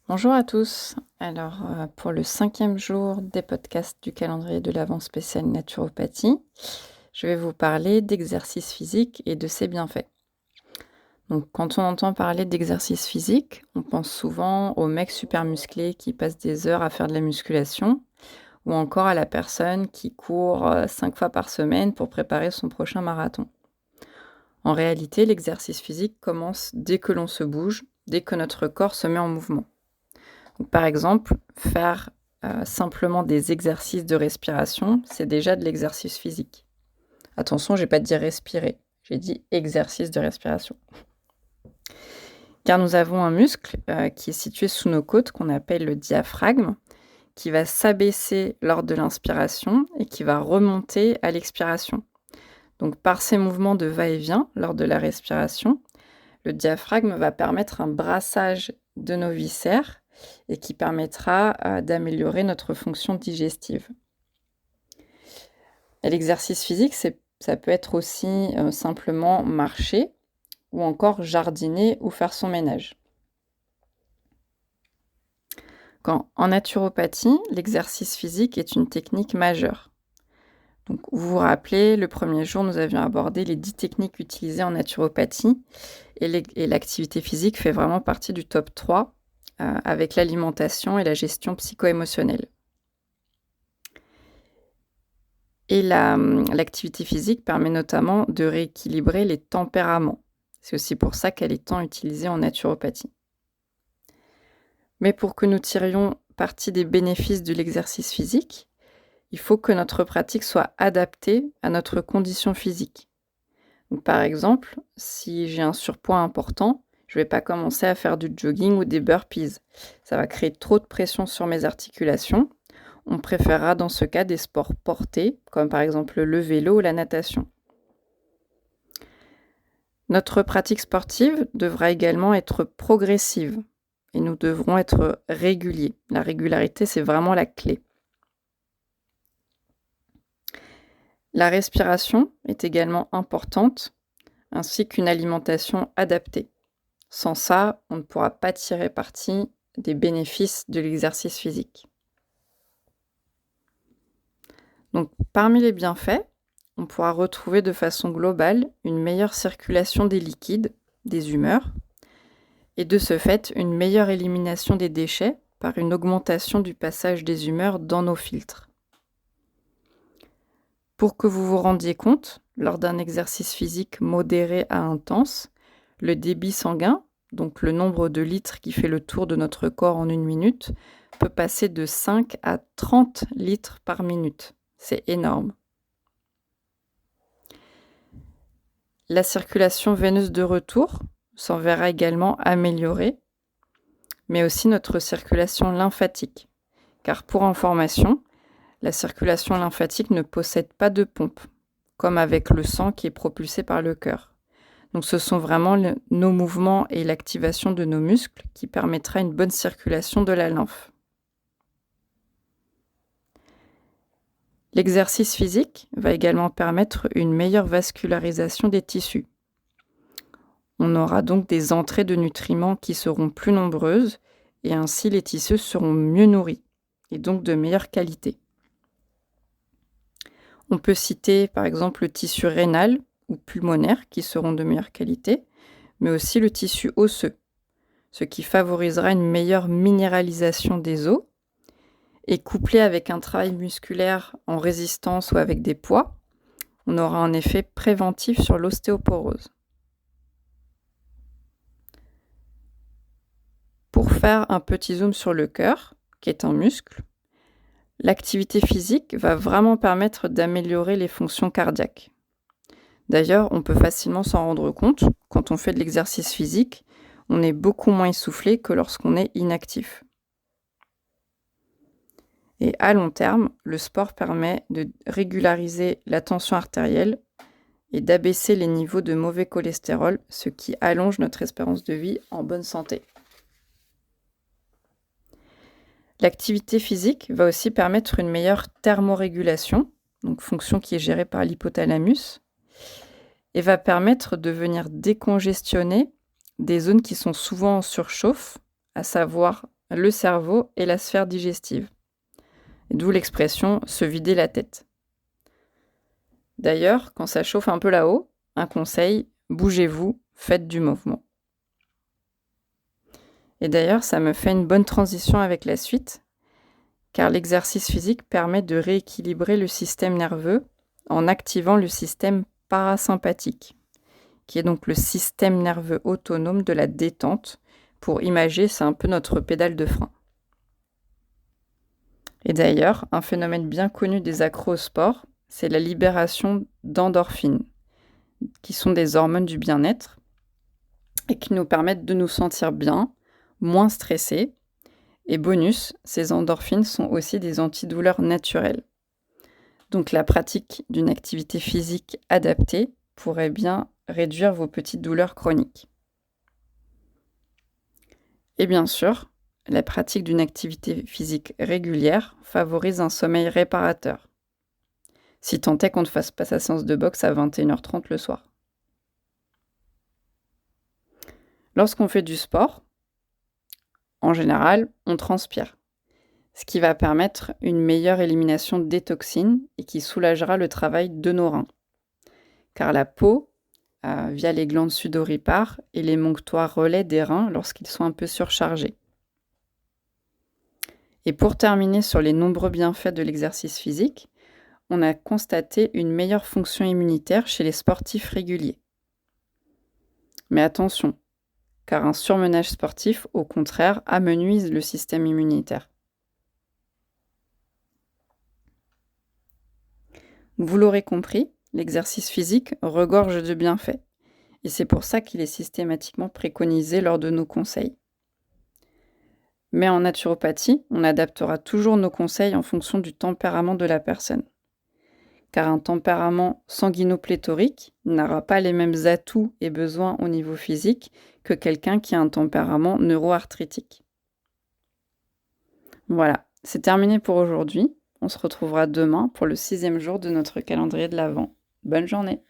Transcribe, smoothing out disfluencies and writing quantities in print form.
Bonjour à tous. Alors, pour le 5e jour des podcasts du calendrier de l'Avent spécial naturopathie, je vais vous parler d'exercice physique et de ses bienfaits. Donc, quand on entend parler d'exercice physique, on pense souvent aux mecs super musclés qui passent des heures à faire de la musculation ou encore à la personne qui court 5 fois par semaine pour préparer son prochain marathon. En réalité, l'exercice physique commence dès que l'on se bouge, dès que notre corps se met en mouvement. Donc, par exemple, faire simplement des exercices de respiration, c'est déjà de l'exercice physique. Attention, je n'ai pas dit respirer, j'ai dit exercice de respiration. Car nous avons un muscle qui est situé sous nos côtes, qu'on appelle le diaphragme, qui va s'abaisser lors de l'inspiration et qui va remonter à l'expiration. Donc, par ces mouvements de va-et-vient lors de la respiration, le diaphragme va permettre un brassage de nos viscères et qui permettra d'améliorer notre fonction digestive. Et l'exercice physique, ça peut être aussi simplement marcher ou encore jardiner ou faire son ménage. En naturopathie, l'exercice physique est une technique majeure. Donc, vous vous rappelez, le premier jour, nous avions abordé les 10 techniques utilisées en naturopathie et l'activité physique fait vraiment partie du top 3 avec l'alimentation et la gestion psycho-émotionnelle. Et l'activité physique permet notamment de rééquilibrer les tempéraments. C'est aussi pour ça qu'elle est tant utilisée en naturopathie. Mais pour que nous tirions parti des bénéfices de l'exercice physique, il faut que notre pratique soit adaptée à notre condition physique. Donc, par exemple, si j'ai un surpoids important, je ne vais pas commencer à faire du jogging ou des burpees. Ça va créer trop de pression sur mes articulations. On préférera dans ce cas des sports portés, comme par exemple le vélo ou la natation. Notre pratique sportive devra également être progressive et nous devrons être réguliers. La régularité, c'est vraiment la clé. La respiration est également importante, ainsi qu'une alimentation adaptée. Sans ça, on ne pourra pas tirer parti des bénéfices de l'exercice physique. Donc, parmi les bienfaits, on pourra retrouver de façon globale une meilleure circulation des liquides, des humeurs, et de ce fait, une meilleure élimination des déchets par une augmentation du passage des humeurs dans nos filtres. Pour que vous vous rendiez compte, lors d'un exercice physique modéré à intense, le débit sanguin, donc le nombre de litres qui fait le tour de notre corps en 1 minute, peut passer de 5 à 30 litres par minute. C'est énorme. La circulation veineuse de retour s'en verra également améliorée, mais aussi notre circulation lymphatique. Car pour information, la circulation lymphatique ne possède pas de pompe, comme avec le sang qui est propulsé par le cœur. Donc ce sont vraiment nos mouvements et l'activation de nos muscles qui permettra une bonne circulation de la lymphe. L'exercice physique va également permettre une meilleure vascularisation des tissus. On aura donc des entrées de nutriments qui seront plus nombreuses et ainsi les tissus seront mieux nourris et donc de meilleure qualité. On peut citer par exemple le tissu rénal ou pulmonaire qui seront de meilleure qualité, mais aussi le tissu osseux, ce qui favorisera une meilleure minéralisation des os. Et couplé avec un travail musculaire en résistance ou avec des poids, on aura un effet préventif sur l'ostéoporose. Pour faire un petit zoom sur le cœur, qui est un muscle, l'activité physique va vraiment permettre d'améliorer les fonctions cardiaques. D'ailleurs, on peut facilement s'en rendre compte, quand on fait de l'exercice physique, on est beaucoup moins essoufflé que lorsqu'on est inactif. Et à long terme, le sport permet de régulariser la tension artérielle et d'abaisser les niveaux de mauvais cholestérol, ce qui allonge notre espérance de vie en bonne santé. L'activité physique va aussi permettre une meilleure thermorégulation, donc fonction qui est gérée par l'hypothalamus, et va permettre de venir décongestionner des zones qui sont souvent en surchauffe, à savoir le cerveau et la sphère digestive. D'où l'expression « se vider la tête ». D'ailleurs, quand ça chauffe un peu là-haut, un conseil, bougez-vous, faites du mouvement. Et d'ailleurs, ça me fait une bonne transition avec la suite, car l'exercice physique permet de rééquilibrer le système nerveux en activant le système parasympathique, qui est donc le système nerveux autonome de la détente. Pour imager, c'est un peu notre pédale de frein. Et d'ailleurs, un phénomène bien connu des accros au sport, c'est la libération d'endorphines, qui sont des hormones du bien-être et qui nous permettent de nous sentir bien, moins stressés. Et bonus, ces endorphines sont aussi des antidouleurs naturelles. Donc la pratique d'une activité physique adaptée pourrait bien réduire vos petites douleurs chroniques. Et bien sûr, la pratique d'une activité physique régulière favorise un sommeil réparateur. Si tant est qu'on ne fasse pas sa séance de boxe à 21h30 le soir. Lorsqu'on fait du sport, en général, on transpire, ce qui va permettre une meilleure élimination des toxines et qui soulagera le travail de nos reins. Car la peau, via les glandes sudoripares, et l'émonctoire relais des reins lorsqu'ils sont un peu surchargés. Et pour terminer sur les nombreux bienfaits de l'exercice physique, on a constaté une meilleure fonction immunitaire chez les sportifs réguliers. Mais attention, car un surmenage sportif, au contraire, amenuise le système immunitaire. Vous l'aurez compris, l'exercice physique regorge de bienfaits, et c'est pour ça qu'il est systématiquement préconisé lors de nos conseils. Mais en naturopathie, on adaptera toujours nos conseils en fonction du tempérament de la personne. Car un tempérament sanguinopléthorique n'aura pas les mêmes atouts et besoins au niveau physique que quelqu'un qui a un tempérament neuroarthritique. Voilà, c'est terminé pour aujourd'hui. On se retrouvera demain pour le 6e jour de notre calendrier de l'Avent. Bonne journée!